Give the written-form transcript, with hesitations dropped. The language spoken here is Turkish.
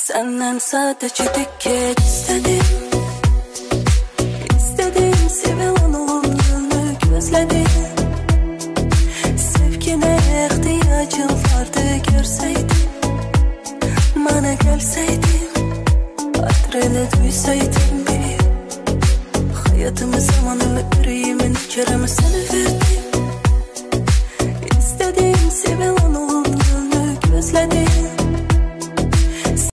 Senden sadece dikkat istedim. İstedim, sevilen olumluluğunu gözledim. Sevgine ihtiyacım vardı, görseydin, bana gelseydin, hatırını duysaydın bir. Hayatımı, zamanımı, yüreğimin keremi sana verdim.